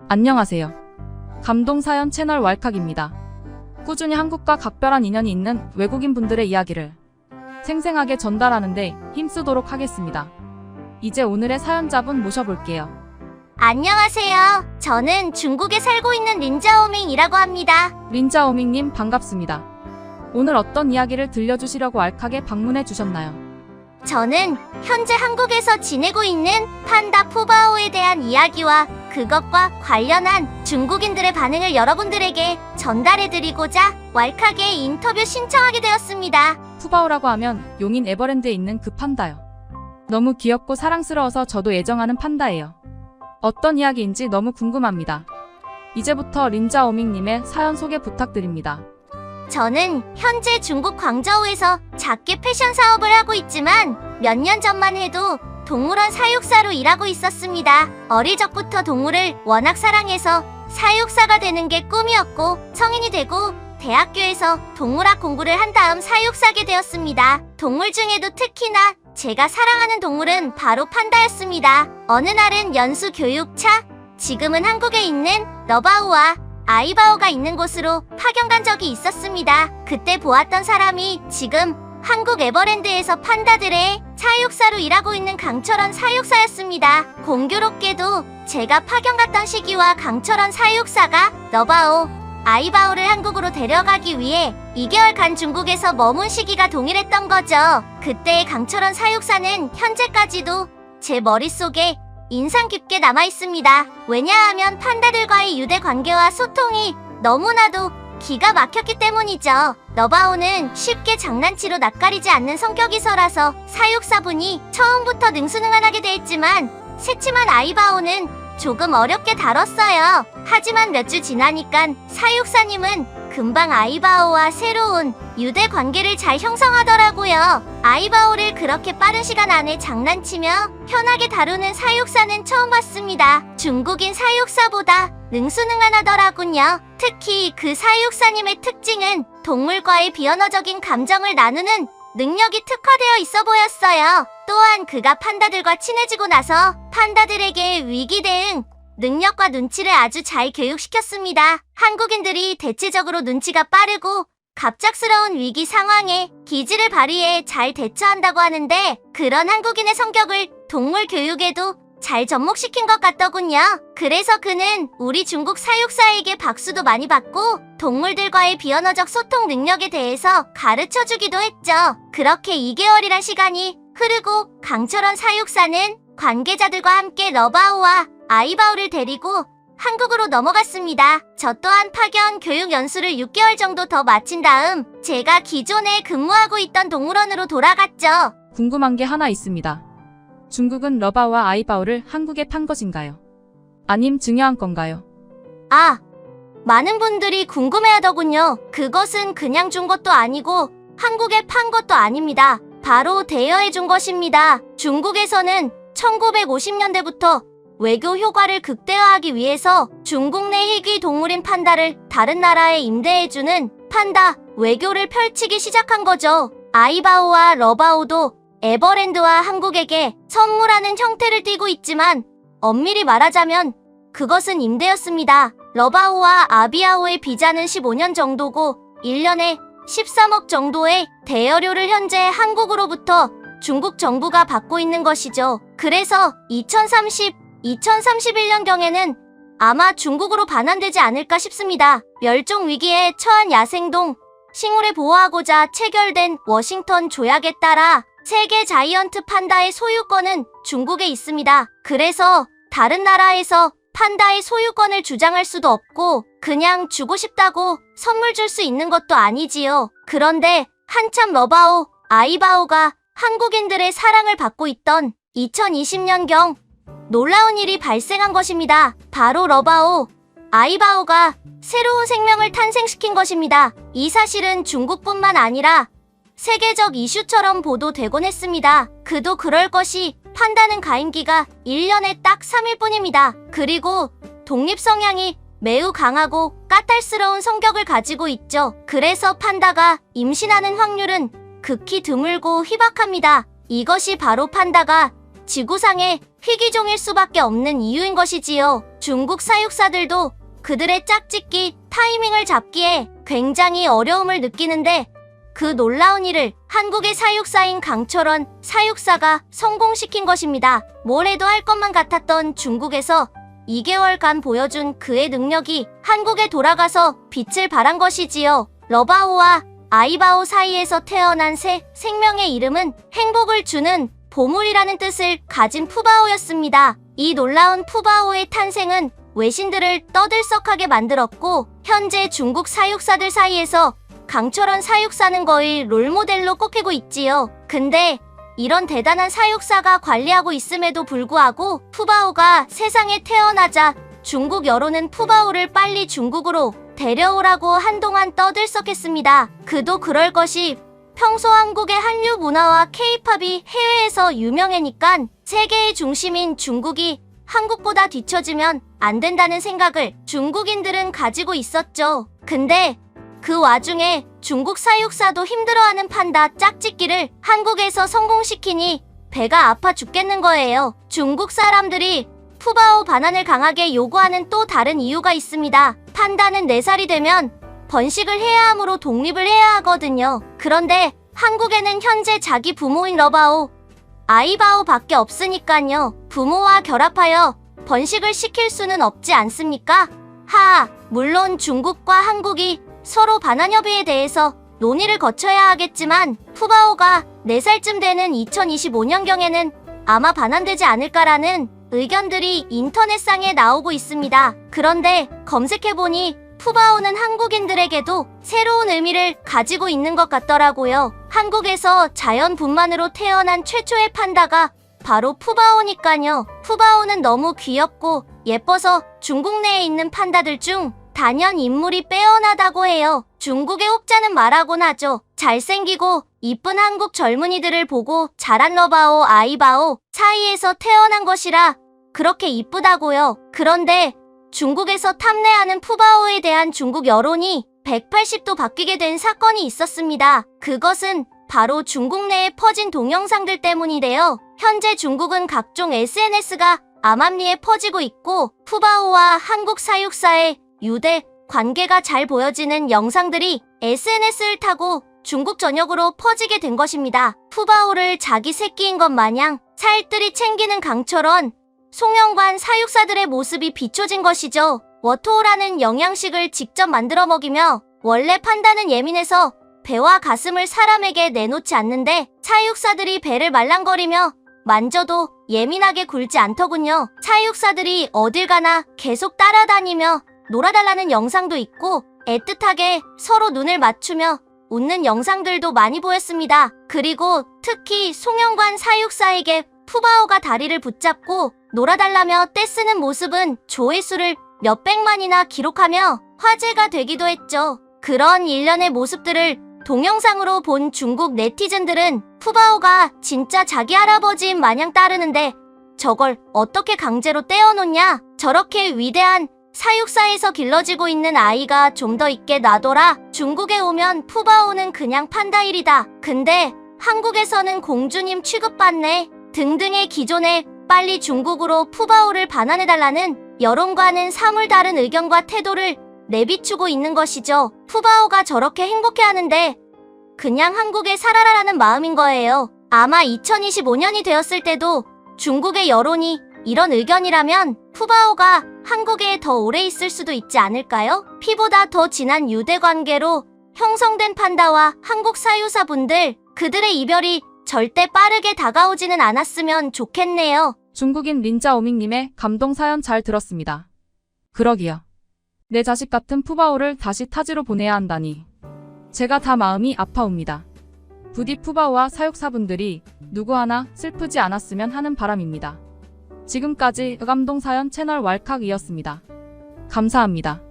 안녕하세요. 감동사연 채널 왈칵입니다. 꾸준히 한국과 각별한 인연이 있는 외국인 분들의 이야기를 생생하게 전달하는데 힘쓰도록 하겠습니다. 이제 오늘의 사연자분 모셔볼게요. 안녕하세요. 저는 중국에 살고 있는 린자오밍이라고 합니다. 린자오밍님 반갑습니다. 오늘 어떤 이야기를 들려주시려고 왈칵에 방문해 주셨나요? 저는 현재 한국에서 지내고 있는 판다 푸바오에 대한 이야기와 그것과 관련한 중국인들의 반응을 여러분들에게 전달해드리고자 왈칵에 인터뷰 신청하게 되었습니다. 푸바오라고 하면 용인 에버랜드에 있는 그 판다요. 너무 귀엽고 사랑스러워서 저도 애정하는 판다예요. 어떤 이야기인지 너무 궁금합니다. 이제부터 린자오밍님의 사연 소개 부탁드립니다. 저는 현재 중국 광저우에서 작게 패션 사업을 하고 있지만 몇 년 전만 해도 동물원 사육사로 일하고 있었습니다. 어릴 적부터 동물을 워낙 사랑해서 사육사가 되는 게 꿈이었고 성인이 되고 대학교에서 동물학 공부를 한 다음 사육사게 되었습니다. 동물 중에도 특히나 제가 사랑하는 동물은 바로 판다였습니다. 어느 날은 연수 교육차, 지금은 한국에 있는 러바오와 아이바오가 있는 곳으로 파견 간 적이 있었습니다. 그때 보았던 사람이 지금 한국 에버랜드에서 판다들의 사육사로 일하고 있는 강철원 사육사였습니다. 공교롭게도 제가 파견 갔던 시기와 강철원 사육사가 러바오, 아이바오를 한국으로 데려가기 위해 2개월간 중국에서 머문 시기가 동일했던 거죠. 그때의 강철원 사육사는 현재까지도 제 머릿속에 인상 깊게 남아있습니다. 왜냐하면 판다들과의 유대 관계와 소통이 너무나도 기가 막혔기 때문이죠. 러바오는 쉽게 장난치로 낯가리지 않는 성격이서라서 사육사분이 처음부터 능수능란하게 대했지만 새침한 아이바오는 조금 어렵게 다뤘어요. 하지만 몇 주 지나니까 사육사님은 금방 아이바오와 새로운 유대 관계를 잘 형성하더라고요. 아이바오를 그렇게 빠른 시간 안에 장난치며 편하게 다루는 사육사는 처음 봤습니다. 중국인 사육사보다 능수능란하더라군요. 특히 그 사육사님의 특징은 동물과의 비언어적인 감정을 나누는 능력이 특화되어 있어 보였어요. 또한 그가 판다들과 친해지고 나서 판다들에게 위기 대응 능력과 눈치를 아주 잘 교육시켰습니다. 한국인들이 대체적으로 눈치가 빠르고 갑작스러운 위기 상황에 기지를 발휘해 잘 대처한다고 하는데 그런 한국인의 성격을 동물 교육에도 잘 접목시킨 것 같더군요. 그래서 그는 우리 중국 사육사에게 박수도 많이 받고 동물들과의 비언어적 소통 능력에 대해서 가르쳐주기도 했죠. 그렇게 2개월이란 시간이 흐르고 강철원 사육사는 관계자들과 함께 러바오와 아이바오를 데리고 한국으로 넘어갔습니다. 저 또한 파견 교육 연수를 6개월 정도 더 마친 다음 제가 기존에 근무하고 있던 동물원으로 돌아갔죠. 궁금한 게 하나 있습니다. 중국은 러바오와 아이바오를 한국에 판 것인가요? 아님 증여한 건가요? 많은 분들이 궁금해하더군요. 그것은 그냥 준 것도 아니고 한국에 판 것도 아닙니다. 바로 대여해 준 것입니다. 중국에서는 1950년대부터 외교 효과를 극대화하기 위해서 중국 내 희귀 동물인 판다를 다른 나라에 임대해주는 판다 외교를 펼치기 시작한 거죠. 아이바오와 러바오도 에버랜드와 한국에게 선물하는 형태를 띠고 있지만 엄밀히 말하자면 그것은 임대였습니다. 러바오와 아비아오의 비자는 15년 정도고 1년에 13억 정도의 대여료를 현재 한국으로부터 중국 정부가 받고 있는 것이죠. 그래서 2031년경에는 아마 중국으로 반환되지 않을까 싶습니다. 멸종 위기에 처한 야생동 식물을 보호하고자 체결된 워싱턴 조약에 따라 세계 자이언트 판다의 소유권은 중국에 있습니다. 그래서 다른 나라에서 판다의 소유권을 주장할 수도 없고 그냥 주고 싶다고 선물 줄 수 있는 것도 아니지요. 그런데 한참 러바오, 아이바오가 한국인들의 사랑을 받고 있던 2020년경 놀라운 일이 발생한 것입니다. 바로 러바오, 아이바오가 새로운 생명을 탄생시킨 것입니다. 이 사실은 중국뿐만 아니라 세계적 이슈처럼 보도되곤 했습니다. 그도 그럴 것이 판다는 가임기가 1년에 딱 3일 뿐입니다. 그리고 독립 성향이 매우 강하고 까탈스러운 성격을 가지고 있죠. 그래서 판다가 임신하는 확률은 극히 드물고 희박합니다. 이것이 바로 판다가 지구상에 희귀종일 수밖에 없는 이유인 것이지요. 중국 사육사들도 그들의 짝짓기 타이밍을 잡기에 굉장히 어려움을 느끼는데 그 놀라운 일을 한국의 사육사인 강철원 사육사가 성공시킨 것입니다. 뭘 해도 할 것만 같았던 중국에서 2개월간 보여준 그의 능력이 한국에 돌아가서 빛을 발한 것이지요. 러바오와 아이바오 사이에서 태어난 새 생명의 이름은 행복을 주는 보물이라는 뜻을 가진 푸바오였습니다. 이 놀라운 푸바오의 탄생은 외신들을 떠들썩하게 만들었고 현재 중국 사육사들 사이에서 강철원 사육사는 거의 롤모델로 꼽히고 있지요. 근데 이런 대단한 사육사가 관리하고 있음에도 불구하고 푸바오가 세상에 태어나자 중국 여론은 푸바오를 빨리 중국으로 데려오라고 한동안 떠들썩했습니다. 그도 그럴 것이 평소 한국의 한류 문화와 케이팝이 해외에서 유명해니깐 세계의 중심인 중국이 한국보다 뒤처지면 안 된다는 생각을 중국인들은 가지고 있었죠. 근데 그 와중에 중국 사육사도 힘들어하는 판다 짝짓기를 한국에서 성공시키니 배가 아파 죽겠는 거예요. 중국 사람들이 푸바오 반환을 강하게 요구하는 또 다른 이유가 있습니다. 판다는 4살이 되면 번식을 해야 하므로 독립을 해야 하거든요. 그런데 한국에는 현재 자기 부모인 러바오, 아이바오 밖에 없으니까요. 부모와 결합하여 번식을 시킬 수는 없지 않습니까? 물론 중국과 한국이 서로 반환협의에 대해서 논의를 거쳐야 하겠지만 푸바오가 4살쯤 되는 2025년경에는 아마 반환되지 않을까라는 의견들이 인터넷상에 나오고 있습니다. 그런데 검색해보니 푸바오는 한국인들에게도 새로운 의미를 가지고 있는 것 같더라고요. 한국에서 자연 분만으로 태어난 최초의 판다가 바로 푸바오니까요. 푸바오는 너무 귀엽고 예뻐서 중국 내에 있는 판다들 중 단연 인물이 빼어나다고 해요. 중국의 옥자는 말하곤 하죠. 잘생기고 이쁜 한국 젊은이들을 보고 자란 러바오, 아이바오 사이에서 태어난 것이라 그렇게 이쁘다고요. 그런데 중국에서 탐내하는 푸바오에 대한 중국 여론이 180도 바뀌게 된 사건이 있었습니다. 그것은 바로 중국 내에 퍼진 동영상들 때문이래요. 현재 중국은 각종 SNS가 암암리에 퍼지고 있고 푸바오와 한국 사육사의 유대 관계가 잘 보여지는 영상들이 SNS를 타고 중국 전역으로 퍼지게 된 것입니다. 푸바오를 자기 새끼인 것 마냥 살뜰히 챙기는 강철원, 송영관 사육사들의 모습이 비춰진 것이죠. 워토라는 영양식을 직접 만들어 먹이며 원래 판다는 예민해서 배와 가슴을 사람에게 내놓지 않는데 사육사들이 배를 말랑거리며 만져도 예민하게 굴지 않더군요. 사육사들이 어딜 가나 계속 따라다니며 놀아달라는 영상도 있고 애틋하게 서로 눈을 맞추며 웃는 영상들도 많이 보였습니다. 그리고 특히 송영관 사육사에게 푸바오가 다리를 붙잡고 놀아달라며 떼쓰는 모습은 조회수를 몇백만이나 기록하며 화제가 되기도 했죠. 그런 일련의 모습들을 동영상으로 본 중국 네티즌들은 푸바오가 진짜 자기 할아버지인 마냥 따르는데 저걸 어떻게 강제로 떼어놓냐? 저렇게 위대한 사육사에서 길러지고 있는 아이가 좀 더 있게 놔둬라. 중국에 오면 푸바오는 그냥 판다일이다. 근데 한국에서는 공주님 취급받네. 등등의 기존에 빨리 중국으로 푸바오를 반환해달라는 여론과는 사물 다른 의견과 태도를 내비추고 있는 것이죠. 푸바오가 저렇게 행복해하는데 그냥 한국에 살아라라는 마음인 거예요. 아마 2025년이 되었을 때도 중국의 여론이 이런 의견이라면 푸바오가 한국에 더 오래 있을 수도 있지 않을까요? 피보다 더 진한 유대 관계로 형성된 판다와 한국 사유사분들, 그들의 이별이 절대 빠르게 다가오지는 않았으면 좋겠네요. 중국인 린자 오밍님의 감동 사연 잘 들었습니다. 그러기요. 내 자식 같은 푸바오를 다시 타지로 보내야 한다니. 제가 다 마음이 아파옵니다. 부디 푸바오와 사육사분들이 누구 하나 슬프지 않았으면 하는 바람입니다. 지금까지 감동 사연 채널 왈칵이었습니다. 감사합니다.